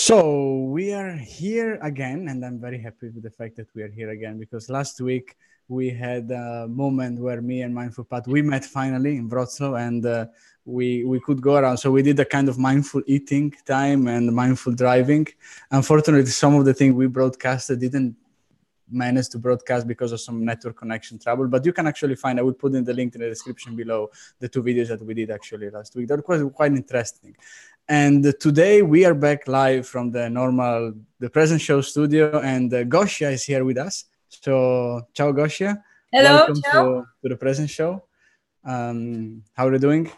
So we are here again, and I'm very happy with the fact that we are here again, because last week we had a moment where me and Mindful Pat, we met finally in Warsaw, and we could go around. So we did a kind of mindful eating time and mindful driving. Unfortunately, some of the things we broadcasted didn't manage to broadcast because of some network connection trouble, but you can actually find, I will put in the link in the description below, the two videos that we did actually last week. That was quite interesting. And today we are back live from the Present Show studio, and Gosia is here with us. So, ciao Gosia. Hello, welcome to the Present Show. How are you doing?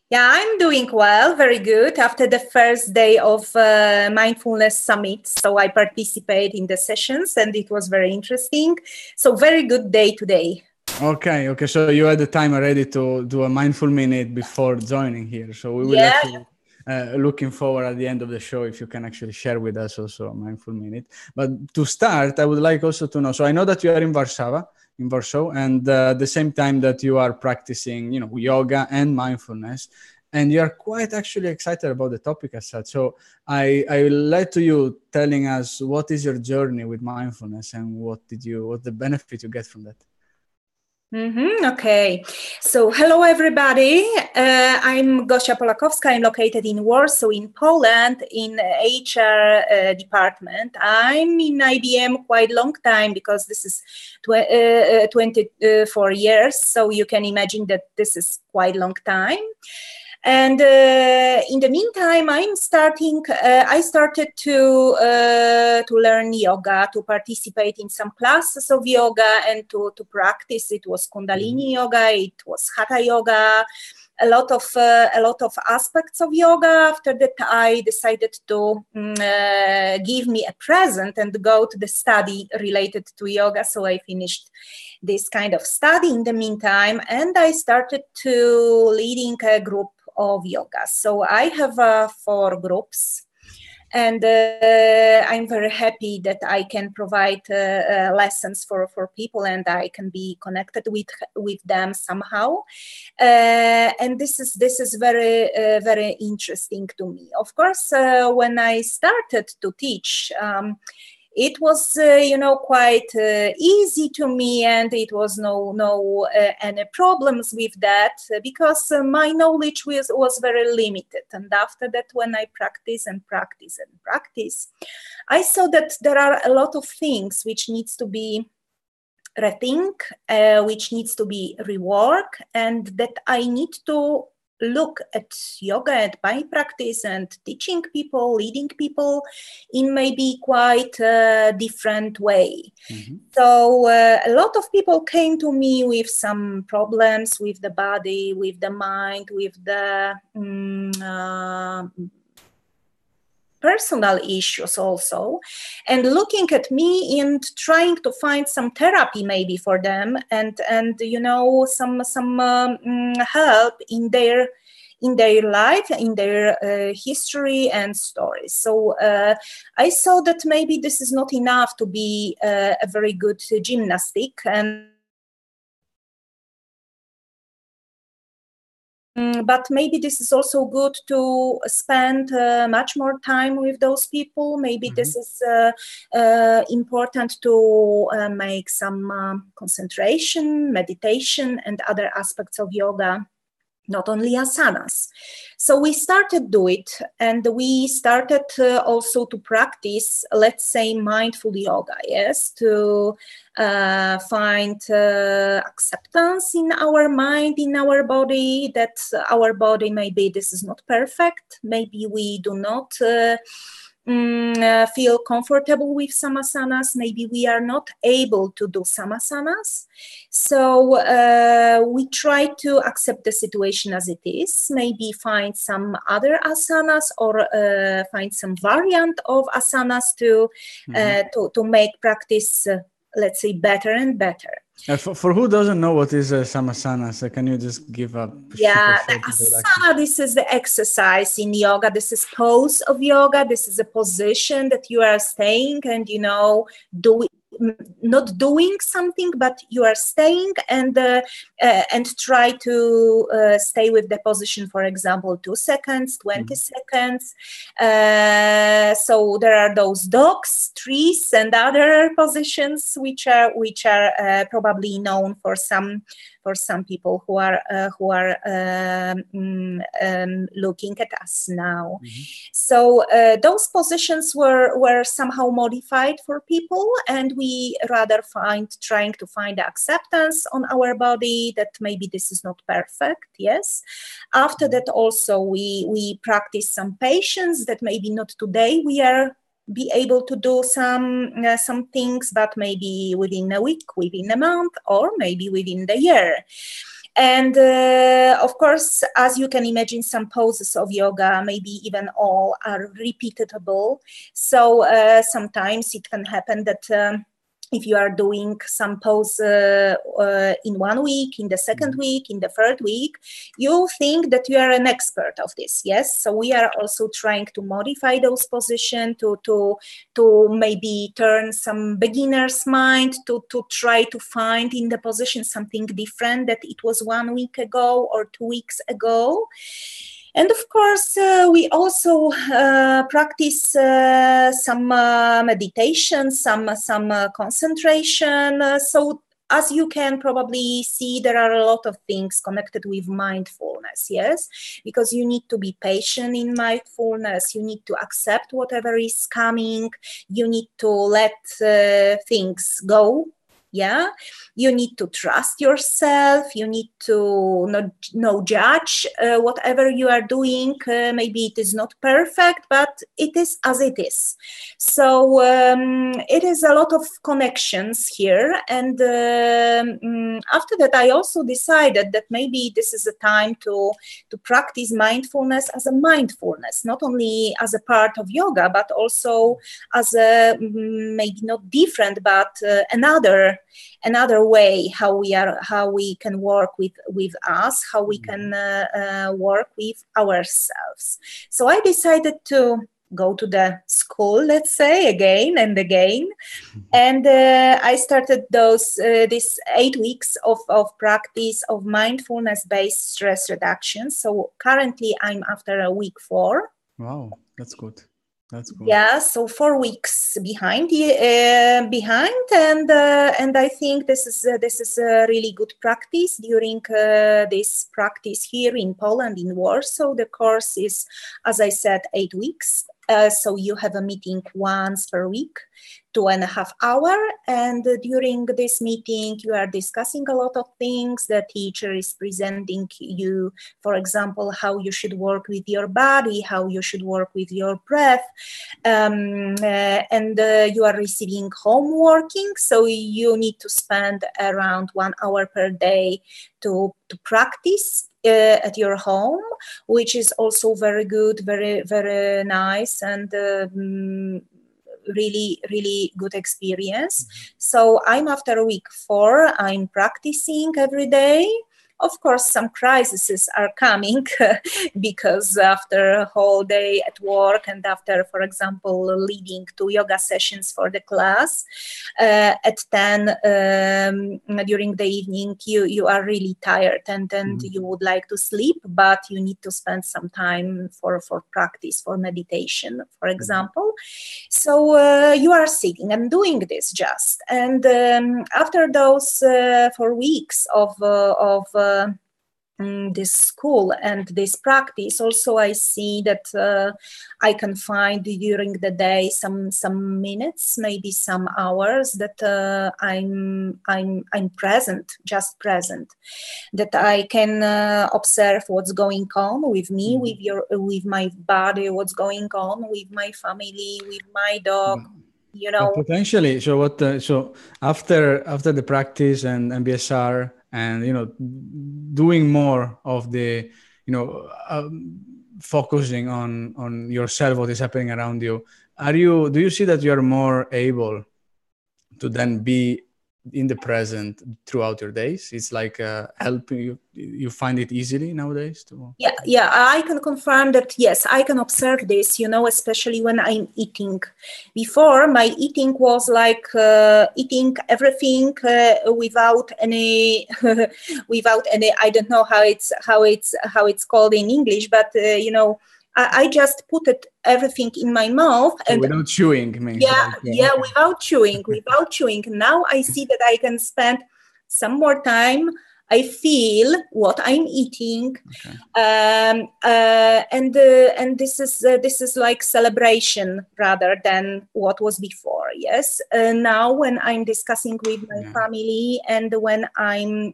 Yeah, I'm doing well, very good. After the first day of Mindfulness Summit, so I participate in the sessions and it was very interesting. So very good day today. Okay. So you had the time already to do a mindful minute before joining here. So we will actually... looking forward at the end of the show if you can actually share with us also a mindful minute. But to start, I would like also to know, so I know that you are in Warsaw, and at the same time that you are practicing, yoga and mindfulness, and you are quite actually excited about the topic as such. So I will let to you telling us what is your journey with mindfulness and what the benefit you get from that. Okay, so hello everybody. I'm Gosia Polakowska. I'm located in Warsaw in Poland in HR department. I'm in IBM quite long time because this is 24 years. So you can imagine that this is quite long time. And in the meantime, I started to learn yoga, to participate in some classes of yoga and to practice. It was Kundalini yoga, it was Hatha yoga, a lot of aspects of yoga. After that, I decided to give me a present and go to the study related to yoga. So I finished this kind of study in the meantime, and I started to leading a group of yoga. So I have 4 groups, and I'm very happy that I can provide lessons for people, and I can be connected with them somehow. And this is very very interesting to me. Of course, when I started to teach, it was, quite easy to me, and it was no any problems with that because my knowledge was very limited. And after that, when I practice, I saw that there are a lot of things which needs to be rethink, which needs to be reworked, and that I need to look at yoga and my practice and teaching people, leading people in maybe quite a different way. So a lot of people came to me with some problems with the body, with the mind, with the personal issues also, and looking at me and trying to find some therapy maybe for them, and some help in their life, in their history and stories. So I saw that maybe this is not enough to be a very good gymnastic, and but maybe this is also good to spend much more time with those people. Maybe this is important to make some concentration, meditation, and other aspects of yoga, not only asanas. So we started do it, and we started also to practice, let's say, mindful yoga, yes, to find acceptance in our mind, in our body, that our body, maybe this is not perfect, maybe we do not feel comfortable with some asanas, maybe we are not able to do some asanas. So we try to accept the situation as it is, maybe find some other asanas or find some variant of asanas to make practice, let's say, better and better. For who doesn't know what is samasanas, can you just give a the asana, this is the exercise in yoga. This is pose of yoga. This is a position that you are staying and, not doing something, but you are staying and try to stay with the position, for example, 2 seconds, 20 seconds. So there are those dogs, trees, and other positions which are probably known for some people who are looking at us now. So those positions were somehow modified for people, and we rather trying to find acceptance on our body that maybe this is not perfect. Yes. After that, also we practice some patience that maybe not today we are be able to do some things, but maybe within a week, within a month, or maybe within the year. And of course, as you can imagine, some poses of yoga, maybe even all, are repeatable. So sometimes it can happen that if you are doing some pose in 1 week, in the second week, in the third week, you think that you are an expert of this. Yes. So we are also trying to modify those positions to maybe turn some beginner's mind to try to find in the position something different that it was 1 week ago or 2 weeks ago. And of course, we also practice some meditation, some concentration. So as you can probably see, there are a lot of things connected with mindfulness, yes? Because you need to be patient in mindfulness. You need to accept whatever is coming. You need to let things go. Yeah, you need to trust yourself. You need to not judge whatever you are doing. Maybe it is not perfect, but it is as it is. So it is a lot of connections here. And after that, I also decided that maybe this is a time to practice mindfulness as a mindfulness, not only as a part of yoga, but also as a maybe not different, but another way how we can work with us, how we can work with ourselves. So I decided to go to the school, let's say, again and again, and I started this 8 weeks of practice of mindfulness-based stress reduction. So currently I'm after week 4. Wow, that's good. That's good. Yeah, so 4 weeks behind, and I think this is a really good practice. During this practice here in Poland, in Warsaw, the course is, as I said, 8 weeks. So you have a meeting once per week, 2.5 hours, and during this meeting you are discussing a lot of things. The teacher is presenting you, for example, how you should work with your body, how you should work with your breath, and you are receiving homeworking, so you need to spend around 1 hour per day to practice at your home, which is also very good, very, very nice, and really, really good experience. So I'm after week 4, I'm practicing every day. Of course, some crises are coming because after a whole day at work and after, for example, leading 2 yoga sessions for the class at 10 during the evening, you are really tired and you would like to sleep, but you need to spend some time for practice, for meditation, for example. So you are sitting and doing this just. And after those 4 weeks of this school and this practice, also I see that I can find during the day some minutes, maybe some hours that I'm present, just present, that I can observe what's going on with me, with my body, what's going on with my family, with my dog. You know, potentially. So what? So after the practice and MBSR, and doing more of the, focusing on yourself, what is happening around you. Do you see that you are more able to then be in the present throughout your days? It's like helping you. You find it easily nowadays to. Yeah, I can confirm that. Yes, I can observe this. Especially when I'm eating. Before, my eating was like eating everything without any, without any. I don't know how it's called in English, but I just put everything in my mouth, So and without chewing means yeah, without chewing. Now I see that I can spend some more time. I feel what I'm eating, okay. And this is like celebration rather than what was before. Yes, now when I'm discussing with my family and when I'm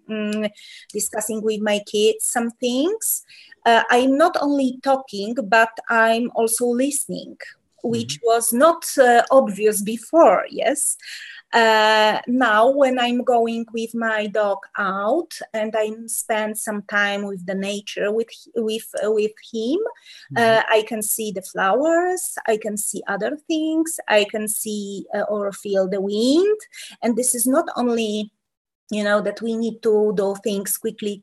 discussing with my kids some things, I'm not only talking but I'm also listening, which was not obvious before. Yes. Now when I'm going with my dog out and I spend some time with the nature with him, I can see the flowers, I can see other things, I can see or feel the wind. And this is not only that we need to do things quickly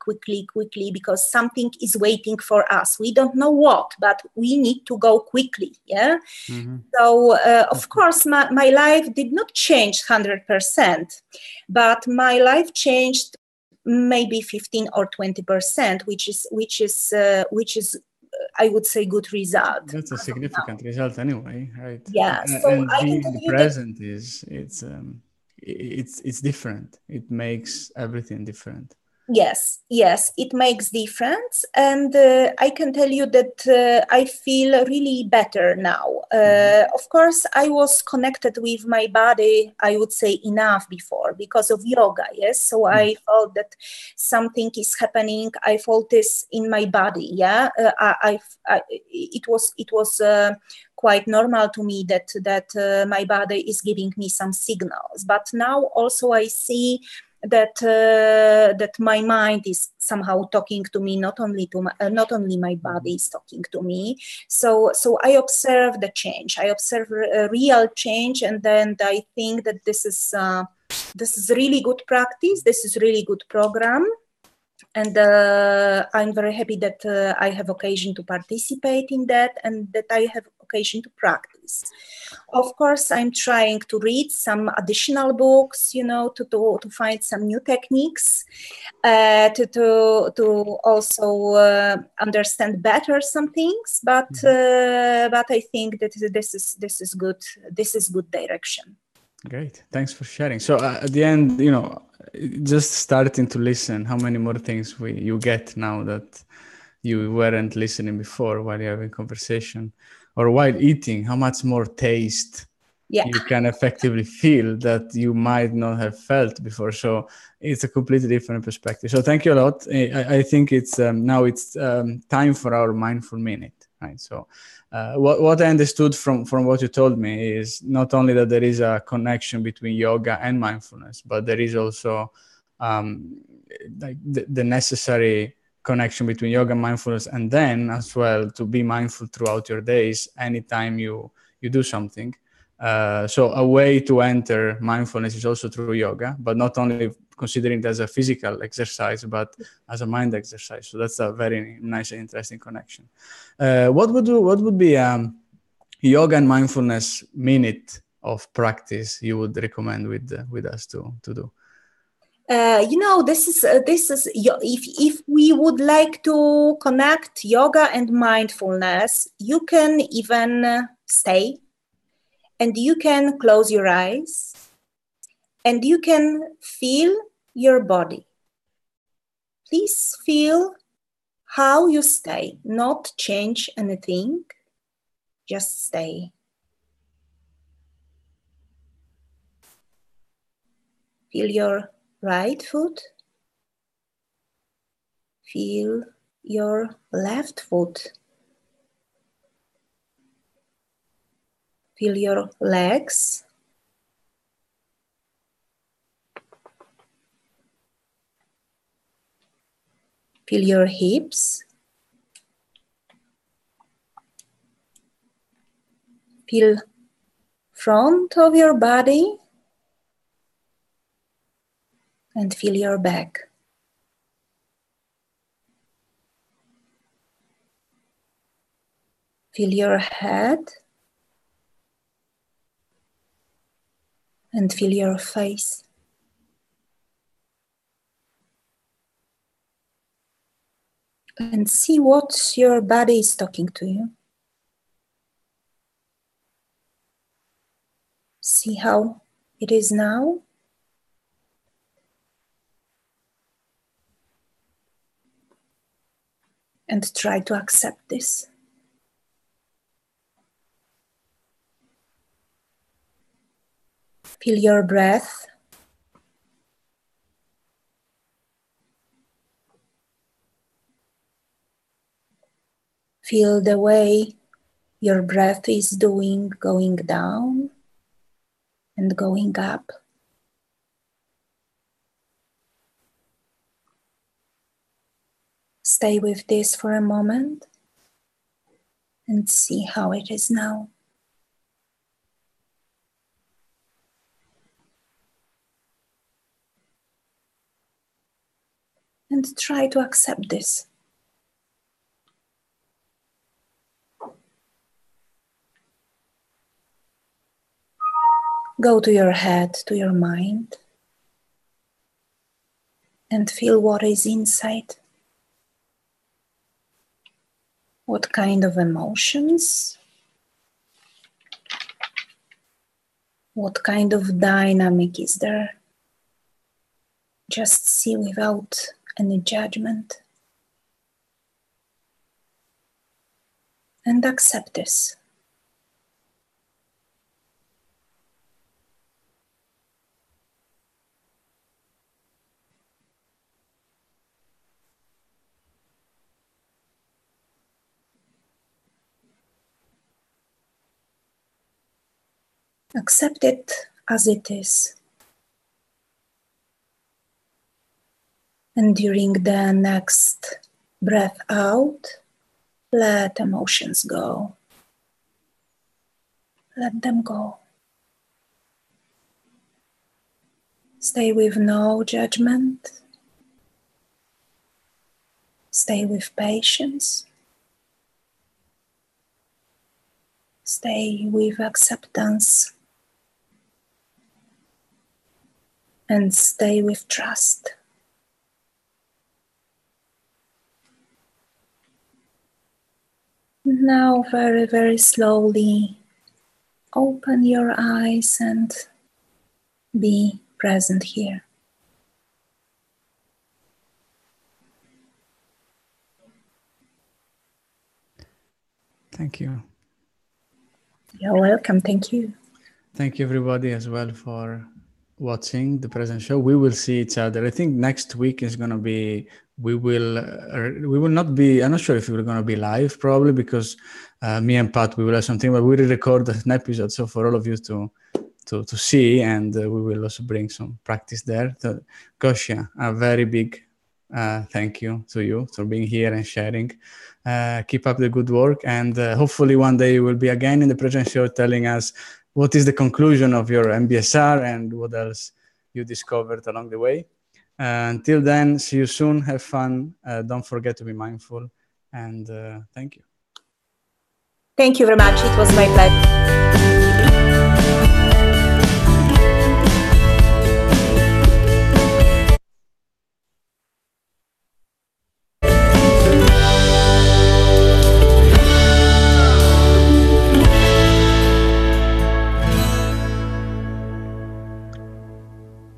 because something is waiting for us. We don't know what, but we need to go quickly. Yeah. So of course my life did not change 100%, but my life changed maybe 15 or 20%, which is I would say good result. That's a significant result anyway, right? Yeah. So And I can being tell the you that present it's different. It makes everything different. yes, it makes difference, and I can tell you that I feel really better now. Of course, I was connected with my body, I would say, enough before because of yoga. Yes, so I felt that something is happening. I felt this in my body. Yeah, it was quite normal to me that my body is giving me some signals. But now also I see that my mind is somehow talking to me, not only my body is talking to me. So I observe the change. I observe a real change, and then I think that this is really good practice. This is really good program. And I'm very happy that I have occasion to participate in that and that I have occasion to practice. Of course, I'm trying to read some additional books, to find some new techniques, to also understand better some things. But I think that this is good. This is good direction. Great, thanks for sharing. So at the end, just starting to listen, how many more things you get now that you weren't listening before while you're having conversation or while eating? How much more taste you can effectively feel that you might not have felt before. So it's a completely different perspective. So thank you a lot. I think it's now it's time for our mindful minute, right? So what I understood from what you told me is not only that there is a connection between yoga and mindfulness, but there is also like the necessary connection between yoga and mindfulness, and then as well to be mindful throughout your days anytime you do something. So a way to enter mindfulness is also through yoga, but not only considering it as a physical exercise, but as a mind exercise. So that's a very nice and interesting connection. What would be yoga and mindfulness minute of practice you would recommend with us to do? This is if we would like to connect yoga and mindfulness, you can even stay. And you can close your eyes and you can feel your body. Please feel how you stay, not change anything, just stay. Feel your right foot. Feel your left foot. Feel your legs. Feel your hips. Feel front of your body. And feel your back. Feel your head. And feel your face. And see what your body is talking to you. See how it is now. And try to accept this. Feel your breath. Feel the way your breath is doing, going down and going up. Stay with this for a moment and see how it is now. And try to accept this. Go to your head, to your mind, and feel what is inside. What kind of emotions? What kind of dynamic is there? Just see without any judgment. And accept this. Accept it as it is. And during the next breath out, let emotions go. Let them go. Stay with no judgment. Stay with patience. Stay with acceptance. And stay with trust. Now, very, very slowly, open your eyes and be present here. Thank you. You're welcome. Thank you. Thank you, everybody, as well, for watching the present show. We will see each other. I think next week is going to be, we will not be, I'm not sure if we're going to be live, probably, because me and Pat, we will have something, but we will record an episode. So for all of you to see, and we will also bring some practice there. So, Gosia, a very big thank you to you for being here and sharing. Keep up the good work, and hopefully one day you will be again in the present show telling us what is the conclusion of your MBSR and what else you discovered along the way. Until then, see you soon. Have fun. Don't forget to be mindful. And thank you. Thank you very much. It was my pleasure.